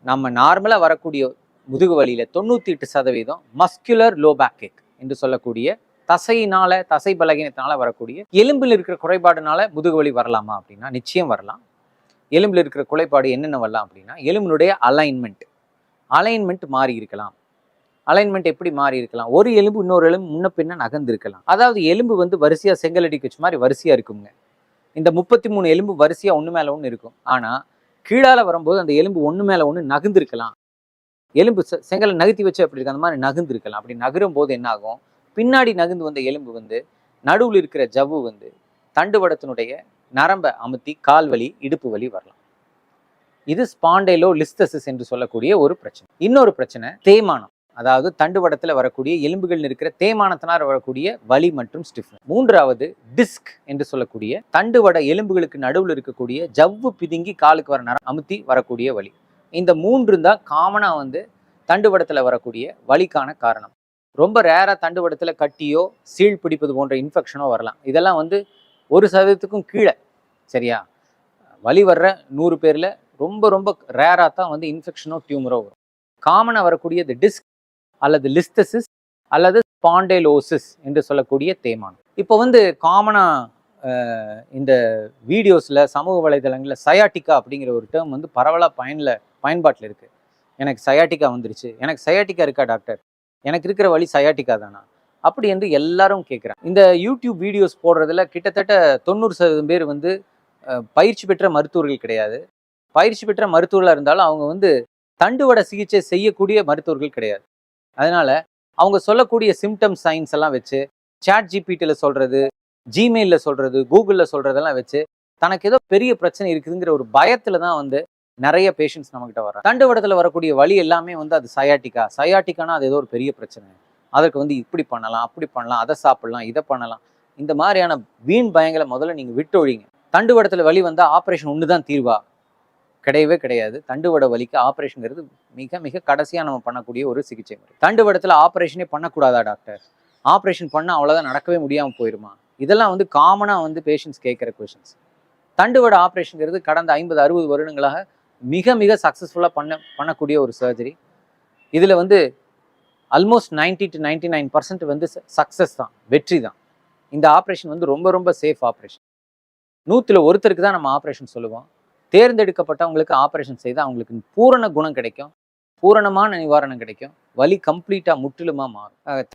நம்ம நார்மலாக வரக்கூடிய முதுகு வலியில் 98% மஸ்குலர் லோ பேக் ஏக் என்று சொல்லக்கூடிய தசை பலகீனத்தினால வரக்கூடிய எலும்பில் இருக்கிற குறைபாடுனால முதுகு வலி வரலாமா அப்படின்னா நிச்சயம் வரலாம். எலும்பில் இருக்கிற குறைபாடு என்னென்ன வரலாம் அப்படின்னா எலும்பினுடைய அலைன்மெண்ட் மாறி இருக்கலாம். அலைன்மெண்ட் எப்படி மாறி இருக்கலாம்? ஒரு எலும்பு இன்னொரு எலும்பு முன்ன பின்ன நகர்ந்து இருக்கலாம். அதாவது எலும்பு வந்து வரிசையா செங்கல் அடிக்க வச்ச மாதிரி வரிசையா இருக்குங்க. இந்த 33 எலும்பு வரிசையா ஒன்று மேலே ஒன்று இருக்கும். ஆனால் கீழால வரும்போது அந்த எலும்பு ஒன்று மேலே ஒன்று நகர்ந்துருக்கலாம். எலும்பு செங்கலை நகர்த்தி வச்சு அப்படி இருக்கு, அந்த மாதிரி நகர்ந்து இருக்கலாம். அப்படி நகரும் போது என்ன ஆகும்? பின்னாடி நகர்ந்து வந்த எலும்பு வந்து நடுவில் இருக்கிற ஜவ்வு வந்து தண்டுவடத்தினுடைய நரம்பை அமுத்தி கால் வலி, இடுப்பு வலி வரலாம். இது ஸ்பாண்டைலோலிஸ்தசிஸ் என்று சொல்லக்கூடிய ஒரு பிரச்சனை. இன்னொரு பிரச்சனை தேய்மானம். அதாவது தண்டுவடத்தில் வரக்கூடிய எலும்புகள் இருக்கிற தேய்மானத்தினால் வரக்கூடிய வலி மற்றும் ஸ்டிஃப்னஸ். மூன்றாவது டிஸ்க் என்று சொல்லக்கூடிய தண்டுவட எலும்புகளுக்கு நடுவில் இருக்கக்கூடிய ஜவ்வு பிதுங்கி காலுக்கு வர நேரம் அமுத்தி வரக்கூடிய வலி. இந்த மூன்று தான் காமனாக வந்து தண்டுவடத்தில் வரக்கூடிய வலிக்கான காரணம். ரொம்ப ரேராக தண்டுவடத்தில் கட்டியோ சீழ் பிடிப்பது போன்ற இன்ஃபெக்ஷனோ வரலாம். இதெல்லாம் வந்து 1% கீழே. சரியா? வலி வர்ற 100 பேரில் ரொம்ப ரொம்ப ரேராக தான் வந்து இன்ஃபெக்ஷனோ டியூமரோ வரும். காமனாக வரக்கூடிய டிஸ்க் அல்லது லிஸ்தசிஸ் அல்லது ஸ்பாண்டைலோசிஸ் என்று சொல்லக்கூடிய தேய்மானம். இப்போ வந்து காமனாக இந்த வீடியோஸில் சமூக வலைதளங்களில் சயாட்டிக்கா அப்படிங்கிற ஒரு டேர்ம் வந்து பரவலாக பயன்பாட்டில் இருக்குது. எனக்கு சயாட்டிக்கா வந்துருச்சு, எனக்கு சயாட்டிக்கா இருக்கா டாக்டர், எனக்கு இருக்கிற வழி சயாட்டிக்கா தானா அப்படி என்று எல்லாரும் கேட்குறாங்க. இந்த யூடியூப் வீடியோஸ் போடுறதுல கிட்டத்தட்ட 90% பேர் வந்து பயிற்சி பெற்ற மருத்துவர்கள் கிடையாது. பயிற்சி பெற்ற மருத்துவர்களாக இருந்தாலும் அவங்க வந்து தண்டுவட சிகிச்சை செய்யக்கூடிய மருத்துவர்கள் கிடையாது. அதனால அவங்க சொல்லக்கூடிய சிம்டம்ஸ் சைன்ஸ் எல்லாம் வச்சு ChatGPTல சொல்றது, ஜிமெயிலில் சொல்றது, கூகுளில் சொல்றதெல்லாம் வச்சு தனக்கு ஏதோ பெரிய பிரச்சனை இருக்குதுங்கிற ஒரு பயத்துல தான் வந்து நிறைய பேஷண்ட்ஸ் நம்மகிட்ட வர்றாங்க. தண்டுவடத்தில் வரக்கூடிய வலி எல்லாமே வந்து அது சயாட்டிக்கானா அது ஏதோ ஒரு பெரிய பிரச்சனை, அதற்கு வந்து இப்படி பண்ணலாம், அப்படி பண்ணலாம், அதை சாப்பிடலாம், இதை பண்ணலாம். இந்த மாதிரியான வீண் பயங்களை முதல்ல நீங்க விட்டொழிங்க. தண்டுவடத்தில் வலி வந்தால் ஆப்ரேஷன் ஒன்று தான் தீர்வா? கிடையவே கிடையாது. தண்டுவட வலிக்கு ஆப்ரேஷன்ங்கிறது மிக மிக கடைசியாக நம்ம பண்ணக்கூடிய ஒரு சிகிச்சை முறை. தண்டுவடத்தில் ஆப்ரேஷனே பண்ணக்கூடாதா டாக்டர்? ஆப்ரேஷன் பண்ணால் அவ்வளோதான், நடக்கவே முடியாமல் போயிடுமா? இதெல்லாம் வந்து காமனாக வந்து பேஷண்ட்ஸ் கேட்குற கொஷின்ஸ். தண்டுவட ஆப்ரேஷன்ங்கிறது கடந்த 50-60 வருடங்களாக மிக மிக சக்ஸஸ்ஃபுல்லாக பண்ணக்கூடிய ஒரு சர்ஜரி. இதில் வந்து ஆல்மோஸ்ட் 90 to 99% வந்து சக்ஸஸ் தான், வெற்றி தான். இந்த ஆப்ரேஷன் வந்து ரொம்ப ரொம்ப சேஃப் ஆப்ரேஷன். 100ல் ஒருத்தருக்கு தான் நம்ம ஆப்ரேஷன் சொல்லுவோம். தேர்ந்தெடுக்கப்பட்டவங்களுக்கு ஆப்ரேஷன் செய்தால் அவங்களுக்கு பூரண குணம் கிடைக்கும், பூரணமான நிவாரணம் கிடைக்கும், வலி கம்ப்ளீட்டாக முற்றிலுமாக மாறும்.